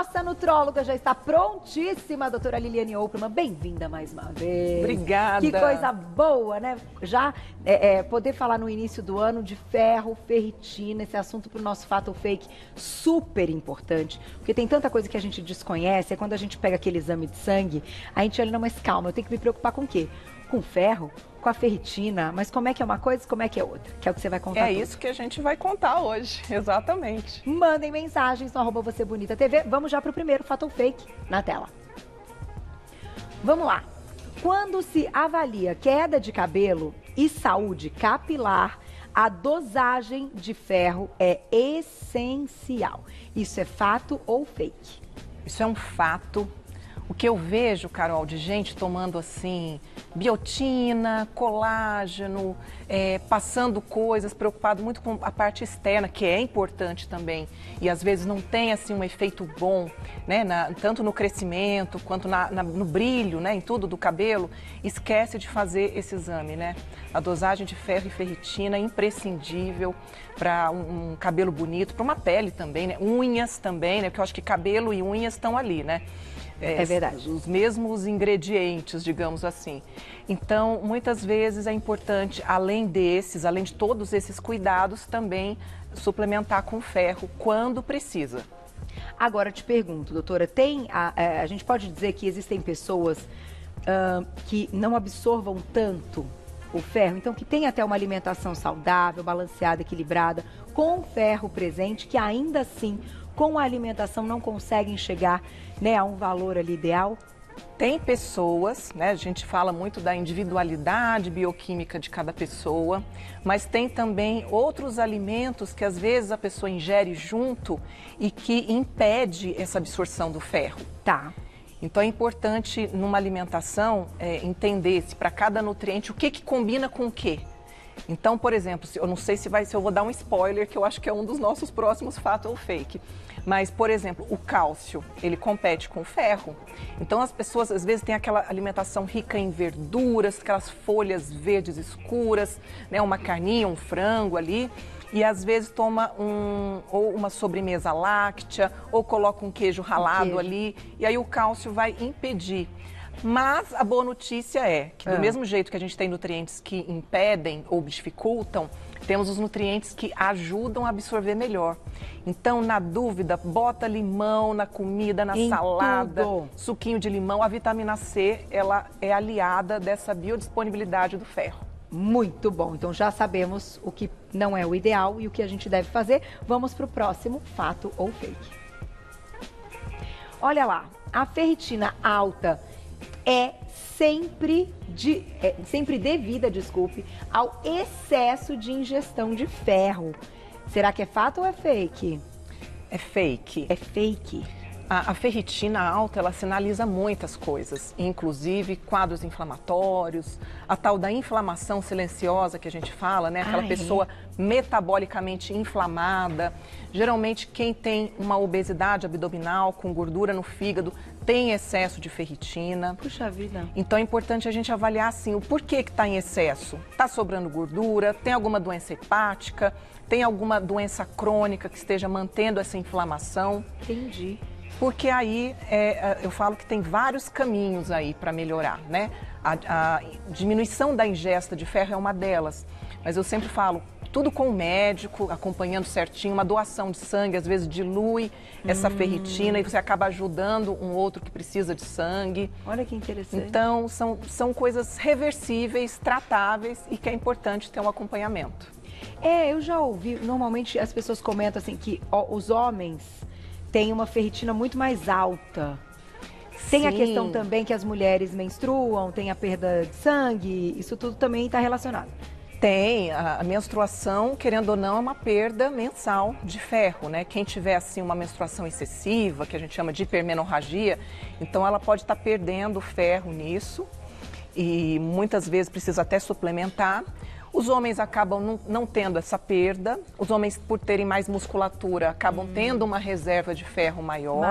nossa nutróloga já está prontíssima, a doutora Liliane Operman. Bem-vinda mais uma vez. Obrigada. Que coisa boa, né? Já poder falar no início do ano de ferro, ferritina, esse assunto para o nosso fato ou fake super importante. Porque tem tanta coisa que a gente desconhece, é quando a gente pega aquele exame de sangue, a gente olha, não, mas calma, eu tenho que me preocupar com o quê? Com ferro? Com a ferritina, mas como é que é uma coisa e como é que é outra? Que é o que você vai contar. É tudo. Isso que a gente vai contar hoje, exatamente. Mandem mensagens no @VocêBonitaTV. Vamos já para o primeiro fato ou fake na tela. Vamos lá. Quando se avalia queda de cabelo e saúde capilar, a dosagem de ferro é essencial. Isso é fato ou fake? Isso é um fato. O que eu vejo, Carol, de gente tomando assim biotina, colágeno, passando coisas, preocupado muito com a parte externa, que é importante também. E às vezes não tem assim um efeito bom, né? Tanto no crescimento quanto no brilho, né? Em tudo do cabelo. Esquece de fazer esse exame, né? A dosagem de ferro e ferritina é imprescindível para um cabelo bonito, para uma pele também, né? Unhas também, né? Porque eu acho que cabelo e unhas estão ali, né? É verdade. Os mesmos ingredientes, digamos assim. Então, muitas vezes é importante, além de todos esses cuidados, também suplementar com ferro quando precisa. Agora, te pergunto, doutora, a gente pode dizer que existem pessoas que não absorvam tanto o ferro, então que tem até uma alimentação saudável, balanceada, equilibrada, com ferro presente, que ainda assim, com a alimentação, não conseguem chegar, né, a um valor ali ideal? Tem pessoas, né, a gente fala muito da individualidade bioquímica de cada pessoa, mas tem também outros alimentos que às vezes a pessoa ingere junto e que impede essa absorção do ferro. Tá. Então é importante numa alimentação entender se para cada nutriente o que combina com o quê. Então, por exemplo, eu não sei se eu vou dar um spoiler, que eu acho que é um dos nossos próximos fato ou fake. Mas, por exemplo, o cálcio, ele compete com o ferro. Então, as pessoas, às vezes, têm aquela alimentação rica em verduras, aquelas folhas verdes escuras, né, uma carninha, um frango ali. E, às vezes, toma ou uma sobremesa láctea, ou coloca um queijo ralado ali. E aí o cálcio vai impedir. Mas a boa notícia é que do mesmo jeito que a gente tem nutrientes que impedem ou dificultam, temos os nutrientes que ajudam a absorver melhor. Então, na dúvida, bota limão na comida, na salada, suquinho de limão. A vitamina C, ela é aliada dessa biodisponibilidade do ferro. Muito bom. Então já sabemos o que não é o ideal e o que a gente deve fazer. Vamos para o próximo fato ou fake. Olha lá, a ferritina alta é sempre devida, ao excesso de ingestão de ferro. Será que é fato ou é fake? É fake. É fake. A ferritina alta, ela sinaliza muitas coisas, inclusive quadros inflamatórios, a tal da inflamação silenciosa que a gente fala, né? Aquela pessoa metabolicamente inflamada. Geralmente, quem tem uma obesidade abdominal com gordura no fígado tem excesso de ferritina. Puxa vida. Então é importante a gente avaliar assim, o porquê que está em excesso. Está sobrando gordura? Tem alguma doença hepática? Tem alguma doença crônica que esteja mantendo essa inflamação? Entendi. Porque aí eu falo que tem vários caminhos aí para melhorar, né? A diminuição da ingesta de ferro é uma delas. Mas eu sempre falo, tudo com o médico, acompanhando certinho, uma doação de sangue, às vezes dilui essa ferritina e você acaba ajudando um outro que precisa de sangue. Olha que interessante. Então, são coisas reversíveis, tratáveis e que é importante ter um acompanhamento. Eu já ouvi, normalmente as pessoas comentam assim que os homens têm uma ferritina muito mais alta. Tem a questão também que as mulheres menstruam, tem a perda de sangue, isso tudo também está relacionado. Tem, a menstruação, querendo ou não, é uma perda mensal de ferro, né? Quem tiver, assim, uma menstruação excessiva, que a gente chama de hipermenorragia, então ela pode estar perdendo ferro nisso e muitas vezes precisa até suplementar. Os homens acabam não tendo essa perda, os homens, por terem mais musculatura, acabam tendo uma reserva de ferro maior.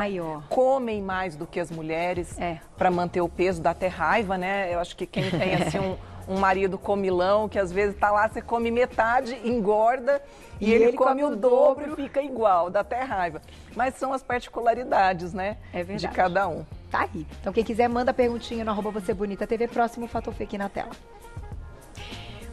Comem mais do que as mulheres para manter o peso, dá até raiva, né? Eu acho que quem tem assim um marido comilão, que às vezes tá lá, você come metade, engorda, e ele come o dobro, fica igual, dá até raiva. Mas são as particularidades, né, de cada um. Tá aí. Então quem quiser, manda a perguntinha no @VocêBonitaTV, próximo Fato ou Fake na tela.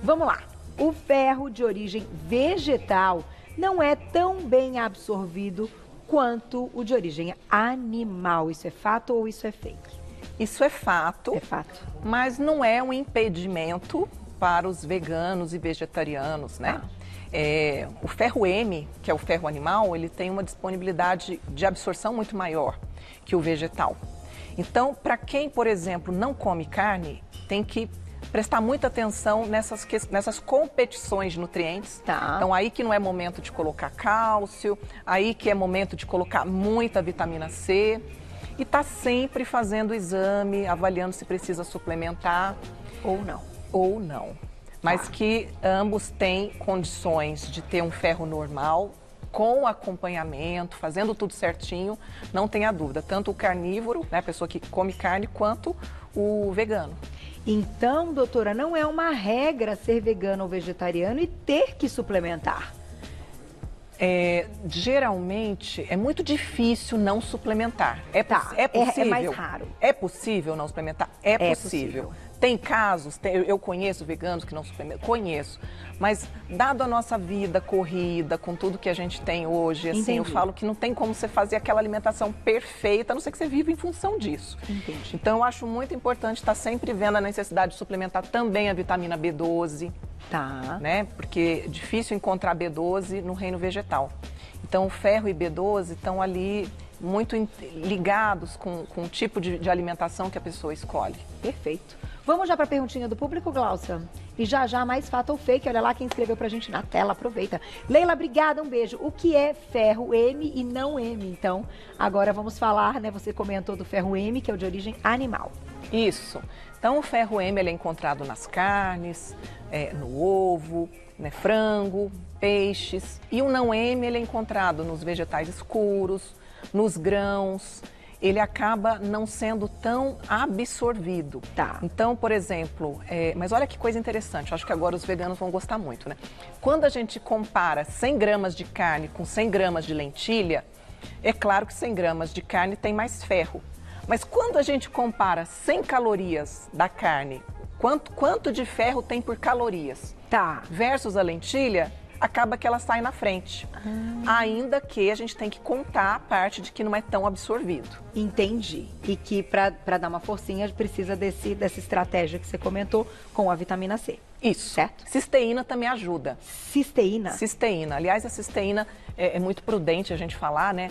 Vamos lá. O ferro de origem vegetal não é tão bem absorvido quanto o de origem animal. Isso é fato ou isso é fake? Isso é fato. É fato. Mas não é um impedimento para os veganos e vegetarianos, né? O ferro M, que é o ferro animal, ele tem uma disponibilidade de absorção muito maior que o vegetal. Então, para quem, por exemplo, não come carne, tem que prestar muita atenção nessas competições de nutrientes. Tá. Então, aí que não é momento de colocar cálcio, aí que é momento de colocar muita vitamina C. E tá sempre fazendo o exame, avaliando se precisa suplementar. Ou não. Ou não. Mas que ambos têm condições de ter um ferro normal, com acompanhamento, fazendo tudo certinho, não tenha dúvida. Tanto o carnívoro, né, a pessoa que come carne, quanto o vegano. Então, doutora, não é uma regra ser vegano ou vegetariano e ter que suplementar? Geralmente, é muito difícil não suplementar. É possível? É mais raro. É possível não suplementar? É possível. Tem casos, eu conheço veganos que não suplementam, conheço. Mas, dado a nossa vida corrida, com tudo que a gente tem hoje, assim, eu falo que não tem como você fazer aquela alimentação perfeita, a não ser que você viva em função disso. Entendi. Então, eu acho muito importante estar sempre vendo a necessidade de suplementar também a vitamina B12. Tá. Né? Porque é difícil encontrar B12 no reino vegetal. Então, o ferro e B12 estão ali muito ligados com o tipo de alimentação que a pessoa escolhe. Perfeito. Vamos já para a perguntinha do público, Glaucia? E já mais fato ou fake? Olha lá quem escreveu pra gente na tela, aproveita. Leila, obrigada, um beijo. O que é ferro M e não M? Então, agora vamos falar, né? Você comentou do ferro M, que é o de origem animal. Isso. Então, o ferro M ele é encontrado nas carnes, no ovo, né, frango, peixes. E o não M ele é encontrado nos vegetais escuros, nos grãos. Ele acaba não sendo tão absorvido. Tá. Então, por exemplo, mas olha que coisa interessante, eu acho que agora os veganos vão gostar muito, né? Quando a gente compara 100 gramas de carne com 100 gramas de lentilha, é claro que 100 gramas de carne tem mais ferro. Mas quando a gente compara 100 calorias da carne, quanto de ferro tem por calorias? Tá. Versus a lentilha, acaba que ela sai na frente. Ainda que a gente tem que contar a parte de que não é tão absorvido. Entendi. E que para dar uma forcinha precisa dessa estratégia que você comentou com a vitamina C. Isso. Certo? Cisteína também ajuda. Cisteína? Cisteína. Aliás, a cisteína é muito prudente a gente falar, né?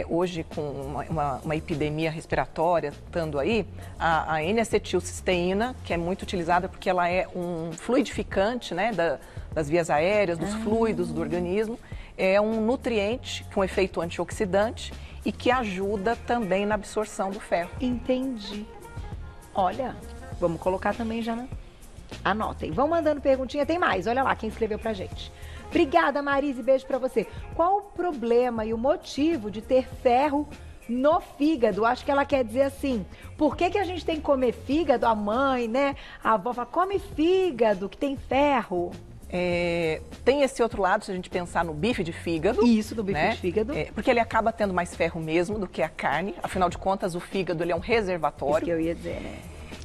Hoje, com uma epidemia respiratória estando aí, a N-acetilcisteína, que é muito utilizada porque ela é um fluidificante, né, das vias aéreas, dos fluidos do organismo, é um nutriente com efeito antioxidante e que ajuda também na absorção do ferro. Entendi. Olha, vamos colocar também já, né? Anotem. Vão mandando perguntinha, tem mais. Olha lá quem escreveu pra gente. Obrigada, Marise, beijo pra você. Qual o problema e o motivo de ter ferro no fígado? Acho que ela quer dizer assim, por que a gente tem que comer fígado? A mãe, né? A avó fala, come fígado, que tem ferro. Tem esse outro lado, se a gente pensar no bife de fígado. Isso, do bife, né, de fígado. Porque ele acaba tendo mais ferro mesmo do que a carne. Afinal de contas, o fígado ele é um reservatório. Isso que eu ia dizer, né?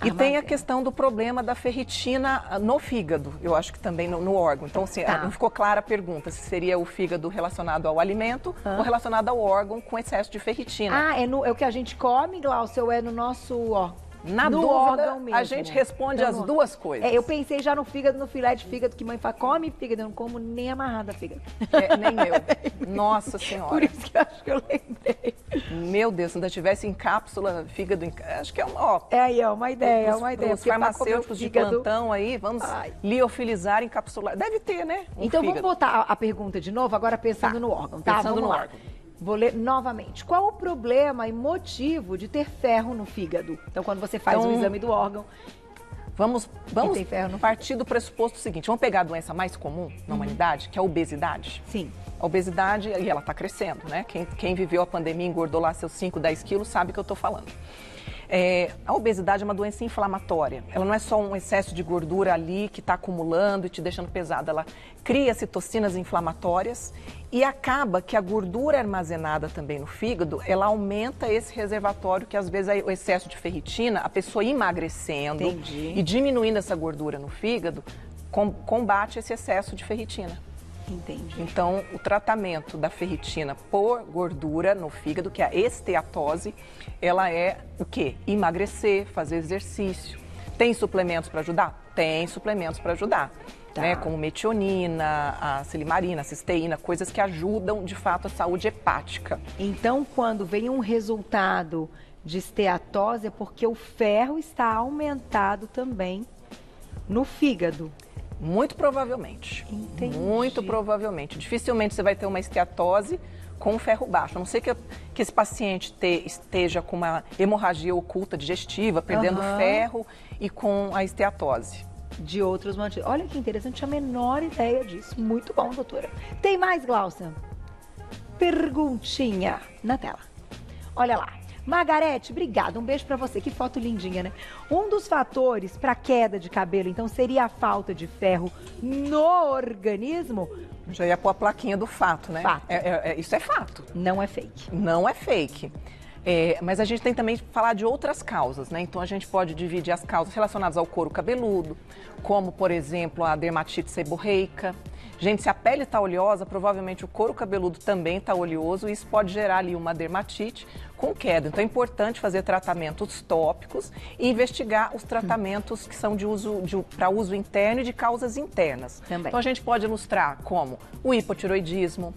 E tem a questão do problema da ferritina no fígado, eu acho que também no órgão. Então, assim, não ficou clara a pergunta se seria o fígado relacionado ao alimento ou relacionado ao órgão com excesso de ferritina. É o que a gente come, Glaucia, ou é no nosso órgão? Na dúvida, a gente responde as duas coisas. Eu pensei já no fígado, no filé de fígado, que mãe fala, come fígado, eu não como nem amarrada fígado. Nem eu. Nossa Senhora. Por isso que eu acho que eu lembrei. Meu Deus, se ainda tivesse em cápsula, fígado em... Acho que é uma... uma ideia, Os farmacêuticos de plantão aí, vamos liofilizar, encapsular. Deve ter, né? Então vamos botar a pergunta de novo, agora pensando no órgão, tá? Pensando no órgão. Vou ler novamente. Qual o problema e motivo de ter ferro no fígado? Então, quando você faz o exame do órgão... Vamos partir do pressuposto seguinte. Vamos pegar a doença mais comum na humanidade, que é a obesidade. Sim. A obesidade, e ela está crescendo, né? Quem viveu a pandemia e engordou lá seus 5, 10 quilos sabe o que eu estou falando. A obesidade é uma doença inflamatória. Ela não é só um excesso de gordura ali que está acumulando e te deixando pesada. Ela cria citocinas inflamatórias e acaba que a gordura armazenada também no fígado, ela aumenta esse reservatório que às vezes é o excesso de ferritina, a pessoa emagrecendo e diminuindo essa gordura no fígado, combate esse excesso de ferritina. Entendi. Então, o tratamento da ferritina por gordura no fígado, que é a esteatose, ela é o quê? Emagrecer, fazer exercício. Tem suplementos para ajudar? Tem suplementos para ajudar. Tá. Né? Como metionina, a silimarina, a cisteína, coisas que ajudam, de fato, a saúde hepática. Então, quando vem um resultado de esteatose, é porque o ferro está aumentado também no fígado. Muito provavelmente. Entendi. Muito provavelmente. Dificilmente você vai ter uma esteatose com ferro baixo. A não ser que esse paciente esteja com uma hemorragia oculta digestiva, perdendo ferro e com a esteatose. De outros motivos. Olha que interessante, tinha a menor ideia disso. Muito bom, doutora. Tem mais, Glaucia? Perguntinha na tela. Olha lá. Margarete, obrigada. Um beijo pra você. Que foto lindinha, né? Um dos fatores para queda de cabelo, então, seria a falta de ferro no organismo? Já ia pôr a plaquinha do fato, né? Fato. Isso é fato. Não é fake. Não é fake. Mas a gente tem também que falar de outras causas, né? Então a gente pode dividir as causas relacionadas ao couro cabeludo, como, por exemplo, a dermatite seborreica. Gente, se a pele está oleosa, provavelmente o couro cabeludo também está oleoso e isso pode gerar ali uma dermatite com queda. Então é importante fazer tratamentos tópicos e investigar os tratamentos que são para uso interno e de causas internas. Também. Então a gente pode ilustrar como o hipotiroidismo,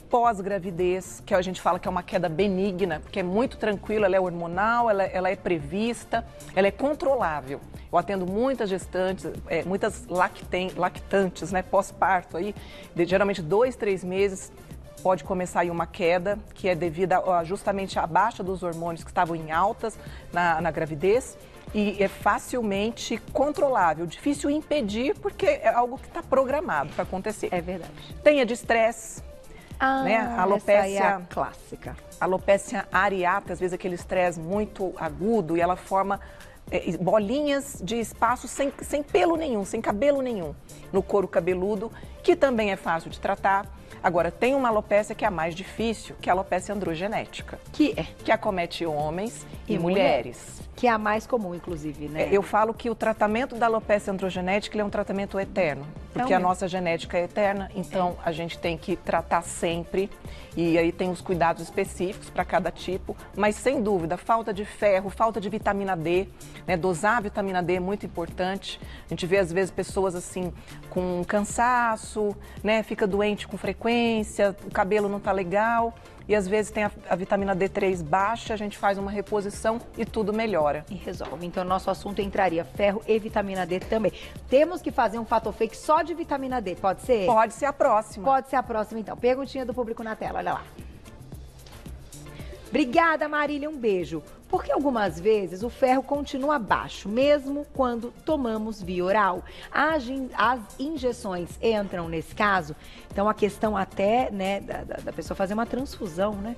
pós-gravidez, que a gente fala que é uma queda benigna, porque é muito tranquila, ela é hormonal, ela é prevista, ela é controlável. Eu atendo muitas gestantes, muitas lactantes, né, pós-parto aí, geralmente 2, 3 meses, pode começar aí uma queda, que é devido justamente à baixa dos hormônios que estavam em altas na gravidez. E é facilmente controlável, difícil impedir, porque é algo que está programado para acontecer. É verdade. Tem a de estresse, né? A alopecia, essa aí é a clássica. Alopecia areata, às vezes aquele estresse muito agudo e ela forma bolinhas de espaço sem pelo nenhum, sem cabelo nenhum no couro cabeludo, que também é fácil de tratar. Agora, tem uma alopecia que é a mais difícil, que é a alopecia androgenética. Que acomete homens e mulheres. Que é a mais comum, inclusive, né? Eu falo que o tratamento da alopecia androgenética é um tratamento eterno, porque a nossa genética é eterna, então a gente tem que tratar sempre, e aí tem os cuidados específicos para cada tipo, mas sem dúvida, falta de ferro, falta de vitamina D, né? Dosar a vitamina D é muito importante. A gente vê às vezes pessoas assim com cansaço, né? Fica doente com frequência, o cabelo não tá legal. E às vezes tem a vitamina D3 baixa, a gente faz uma reposição e tudo melhora. E resolve. Então, nosso assunto entraria ferro e vitamina D também. Temos que fazer um fato fake só de vitamina D, pode ser? Pode ser a próxima. Pode ser a próxima, então. Perguntinha do público na tela, olha lá. Obrigada, Marília, um beijo. Porque algumas vezes o ferro continua baixo, mesmo quando tomamos via oral. As injeções entram nesse caso, então a questão até, né, da pessoa fazer uma transfusão, né?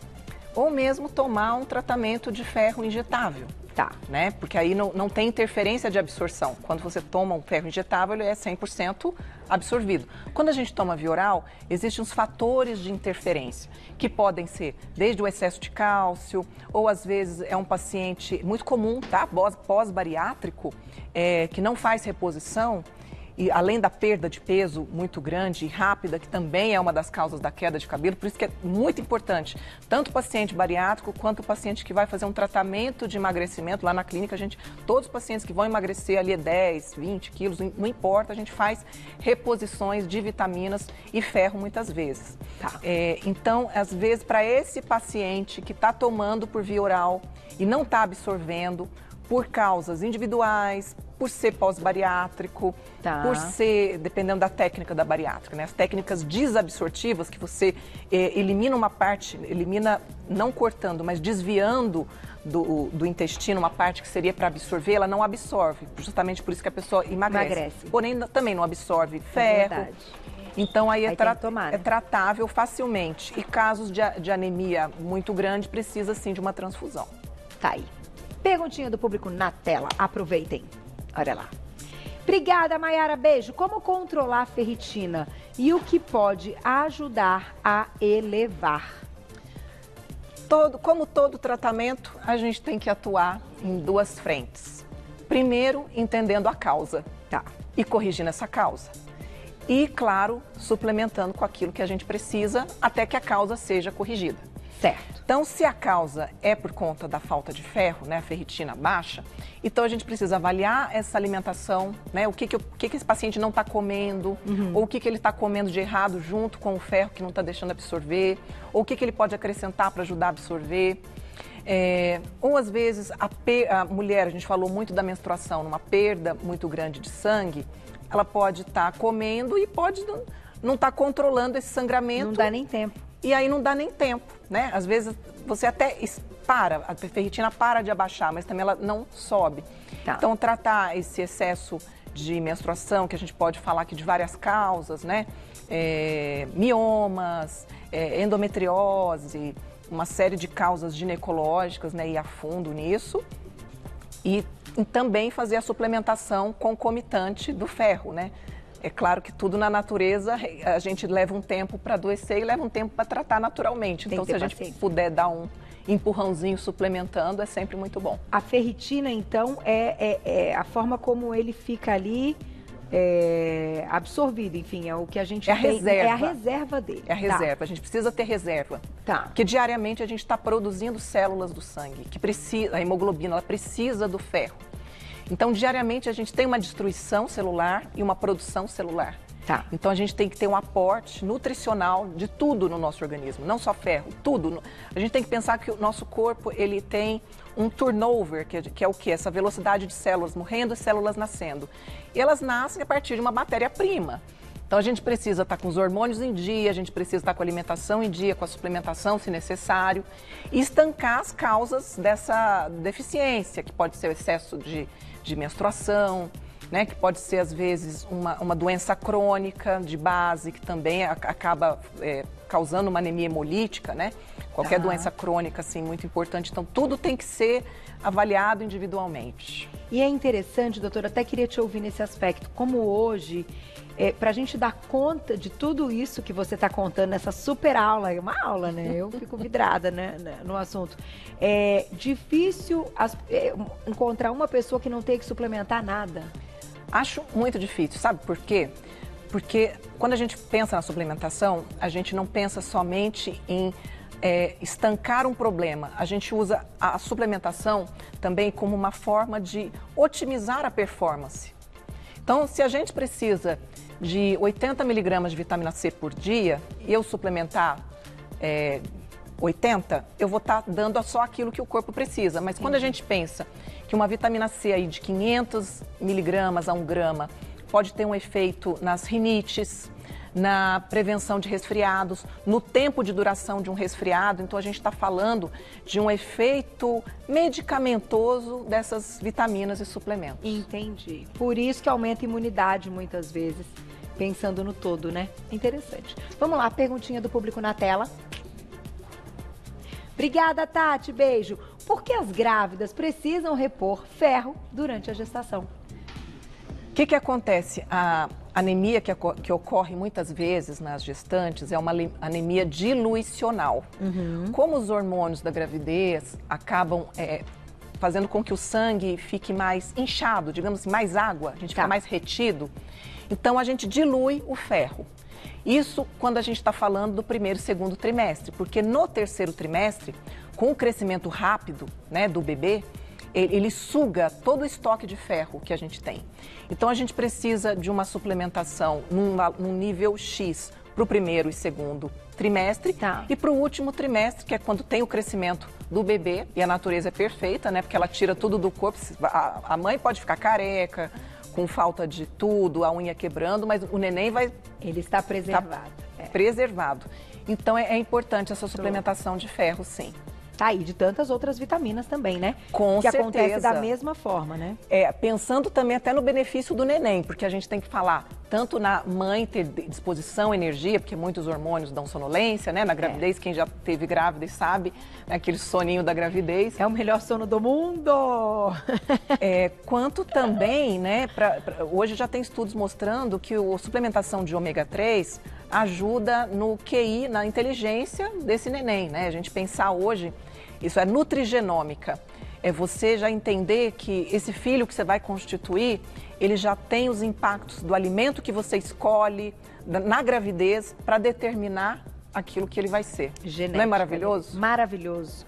Ou mesmo tomar um tratamento de ferro injetável. Tá. Né? Porque aí não tem interferência de absorção. Quando você toma um ferro injetável, ele é 100% absorvido. Quando a gente toma via oral, existem os fatores de interferência, que podem ser desde o excesso de cálcio, ou às vezes é um paciente muito comum, tá? Pós-bariátrico, que não faz reposição, e além da perda de peso muito grande e rápida, que também é uma das causas da queda de cabelo, por isso que é muito importante, tanto o paciente bariátrico quanto o paciente que vai fazer um tratamento de emagrecimento. Lá na clínica, todos os pacientes que vão emagrecer ali 10, 20 quilos, não importa, a gente faz reposições de vitaminas e ferro muitas vezes. Tá. Então, às vezes, para esse paciente que está tomando por via oral e não está absorvendo, por causas individuais, por ser pós-bariátrico, por ser, dependendo da técnica da bariátrica, né? As técnicas desabsortivas, que você elimina uma parte, elimina não cortando, mas desviando do intestino uma parte que seria para absorver, ela não absorve, justamente por isso que a pessoa emagrece. Porém, também não absorve ferro. Verdade. Então aí é tomar, né? tratável facilmente. E casos de anemia muito grande, precisa sim de uma transfusão. Tá aí. Perguntinha do público na tela. Aproveitem. Olha lá. Obrigada, Mayara. Beijo. Como controlar a ferritina e o que pode ajudar a elevar? Como todo tratamento, a gente tem que atuar em duas frentes. Primeiro, entendendo a causa, Tá. e corrigindo essa causa. E, claro, suplementando com aquilo que a gente precisa até que a causa seja corrigida. Certo. Então, se a causa é por conta da falta de ferro, né, a ferritina baixa, então a gente precisa avaliar essa alimentação, né, o que esse paciente não está comendo, ou o que ele está comendo de errado junto com o ferro que não está deixando absorver, ou o que ele pode acrescentar para ajudar a absorver. Ou às vezes a mulher, a gente falou muito da menstruação, numa perda muito grande de sangue, ela pode estar comendo e pode não estar controlando esse sangramento. Não dá nem tempo. E aí não dá nem tempo, né? Às vezes você até a ferritina para de abaixar, mas também ela não sobe. Tá. Então, tratar esse excesso de menstruação, que a gente pode falar aqui de várias causas, né? Miomas, endometriose, uma série de causas ginecológicas, né? Ir a fundo nisso. E também fazer a suplementação concomitante do ferro, né? É claro que tudo na natureza, a gente leva um tempo para adoecer e leva um tempo para tratar naturalmente. Então, se a gente puder dar um empurrãozinho suplementando, é sempre muito bom. A ferritina, então, é a forma como ele fica ali absorvido, enfim, é o que a gente tem. Reserva. É a reserva dele. É a reserva, a gente precisa ter reserva. Tá. Porque diariamente a gente está produzindo células do sangue, que precisa, a hemoglobina, ela precisa do ferro. Então, diariamente, a gente tem uma destruição celular e uma produção celular. Tá. Então, a gente tem que ter um aporte nutricional de tudo no nosso organismo, não só ferro, tudo. A gente tem que pensar que o nosso corpo, ele tem um turnover, que é o quê? Essa velocidade de células morrendo e células nascendo. E elas nascem a partir de uma matéria-prima. Então, a gente precisa estar com os hormônios em dia, a gente precisa estar com a alimentação em dia, com a suplementação, se necessário, e estancar as causas dessa deficiência, que pode ser o excesso de menstruação, né, que pode ser, às vezes, uma doença crônica de base, que também acaba causando uma anemia hemolítica, né? Qualquer doença crônica, assim, muito importante. Então, tudo tem que ser avaliado individualmente. E é interessante, doutora, até queria te ouvir nesse aspecto, como hoje, para a gente dar conta de tudo isso que você está contando nessa super aula, é uma aula, né? Eu fico vidrada, né, no assunto. É difícil encontrar uma pessoa que não tenha que suplementar nada. Acho muito difícil, sabe por quê? Porque quando a gente pensa na suplementação, a gente não pensa somente em estancar um problema. A gente usa a suplementação também como uma forma de otimizar a performance. Então, se a gente precisa de 80 miligramas de vitamina C por dia e eu suplementar 80, eu vou estar dando só aquilo que o corpo precisa. Mas quando a gente pensa que uma vitamina C aí de 500 miligramas a 1 grama pode ter um efeito nas rinites, na prevenção de resfriados, no tempo de duração de um resfriado. Então, a gente está falando de um efeito medicamentoso dessas vitaminas e suplementos. Entendi. Por isso que aumenta a imunidade muitas vezes, pensando no todo, né? Interessante. Vamos lá, perguntinha do público na tela. Obrigada, Tati. Beijo. Por que as grávidas precisam repor ferro durante a gestação? O que acontece? A anemia que ocorre muitas vezes nas gestantes é uma anemia diluicional. Como os hormônios da gravidez acabam fazendo com que o sangue fique mais inchado, digamos assim, mais água, a gente fica mais retido, então a gente dilui o ferro. Isso quando a gente está falando do primeiro e segundo trimestre, porque no terceiro trimestre, com o crescimento rápido, né, do bebê, ele suga todo o estoque de ferro que a gente tem. Então, a gente precisa de uma suplementação num nível X para o primeiro e segundo trimestre e para o último trimestre, que é quando tem o crescimento do bebê, e a natureza é perfeita, né? Porque ela tira tudo do corpo. A mãe pode ficar careca, com falta de tudo, a unha quebrando, mas o neném vai... Ele está preservado. Preservado. Então, é importante essa suplementação de ferro, sim. Tá aí, de tantas outras vitaminas também, né? Com certeza. Que acontece da mesma forma, né? Pensando também até no benefício do neném, porque a gente tem que falar tanto na mãe ter disposição, energia, porque muitos hormônios dão sonolência, né? Na gravidez, quem já teve grávida sabe, né? Aquele soninho da gravidez. É o melhor sono do mundo! Quanto também, né? Hoje já tem estudos mostrando que a suplementação de ômega 3 ajuda no QI, na inteligência desse neném, né? A gente pensar hoje, isso é nutrigenômica. É você já entender que esse filho que você vai constituir, ele já tem os impactos do alimento que você escolhe na gravidez para determinar aquilo que ele vai ser. Genética. Não é maravilhoso? Maravilhoso.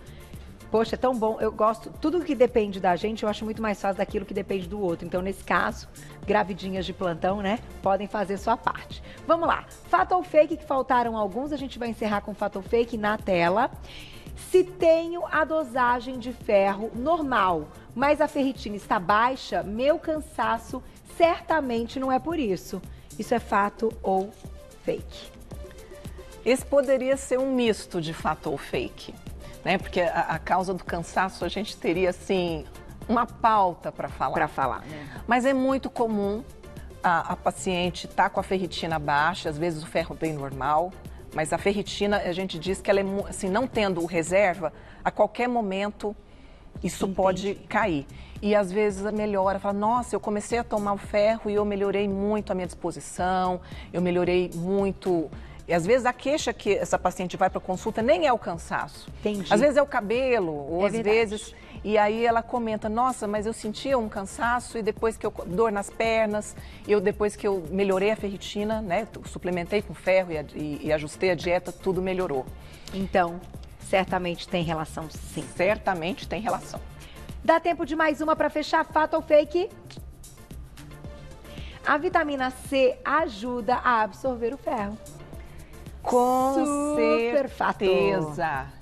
Poxa, é tão bom. Eu gosto, tudo que depende da gente, eu acho muito mais fácil daquilo que depende do outro. Então, nesse caso, gravidinhas de plantão, né, podem fazer sua parte. Vamos lá. Fato ou fake, que faltaram alguns, a gente vai encerrar com fato ou fake na tela. Se tenho a dosagem de ferro normal, mas a ferritina está baixa, meu cansaço certamente não é por isso. Isso é fato ou fake? Esse poderia ser um misto de fato ou fake, né? Porque a causa do cansaço a gente teria, assim, uma pauta para falar. Né? Mas é muito comum a paciente estar com a ferritina baixa, às vezes o ferro bem normal. Mas a ferritina, a gente diz que ela é, assim, não tendo reserva, a qualquer momento isso pode cair. E às vezes a melhora, fala, nossa, eu comecei a tomar o ferro e eu melhorei muito a minha disposição, eu melhorei muito. E às vezes a queixa que essa paciente vai para consulta nem é o cansaço. Entendi. Às vezes é o cabelo, ou às verdade. vezes... E aí ela comenta, nossa, mas eu sentia um cansaço e depois que eu... dor nas pernas, depois que eu melhorei a ferritina, né, suplementei com ferro e ajustei a dieta, tudo melhorou. Então, certamente tem relação, sim. Certamente tem relação. Dá tempo de mais uma para fechar, fato ou fake? A vitamina C ajuda a absorver o ferro. Com Super certeza.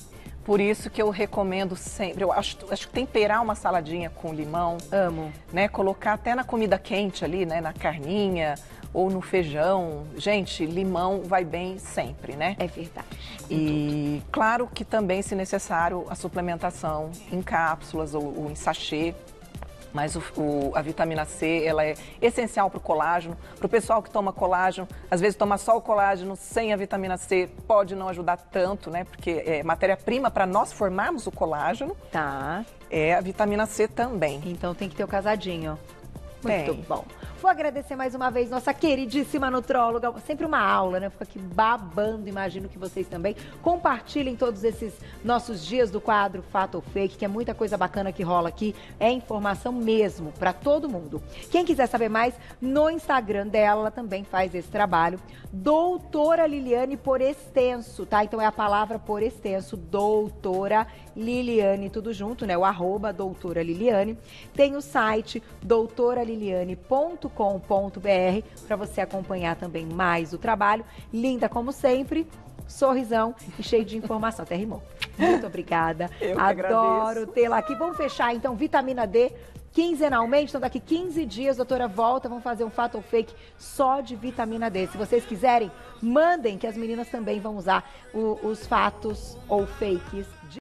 Por isso que eu recomendo sempre, eu acho que temperar uma saladinha com limão. Amo. Né, colocar até na comida quente ali, né, na carninha ou no feijão. Gente, limão vai bem sempre, né? É verdade. E claro que também, se necessário, a suplementação em cápsulas ou em sachê. Mas a vitamina C, ela é essencial para o colágeno. Para o pessoal que toma colágeno, às vezes toma só o colágeno sem a vitamina C, pode não ajudar tanto, né? Porque é matéria-prima para nós formarmos o colágeno. Tá. É a vitamina C também. Então tem que ter o casadinho. Muito Tem. bom. Vou agradecer mais uma vez nossa queridíssima nutróloga. Sempre uma aula, né? Fico aqui babando, imagino que vocês também. Compartilhem todos esses nossos dias do quadro Fato ou Fake, que é muita coisa bacana que rola aqui. É informação mesmo para todo mundo. Quem quiser saber mais, no Instagram dela, ela também faz esse trabalho. Doutora Liliane por extenso, tá? Então é a palavra por extenso, Doutora Liliane, tudo junto, né? O @ Doutora Liliane. Tem o site doutoraliliane.com.br para você acompanhar também mais o trabalho. Linda como sempre, sorrisão e cheio de informação. Até rimou. Muito obrigada. Eu que adoro tê-la aqui. Vamos fechar então, vitamina D quinzenalmente. Então daqui 15 dias, doutora volta, vamos fazer um fato ou fake só de vitamina D. Se vocês quiserem, mandem que as meninas também vão usar os fatos ou fakes de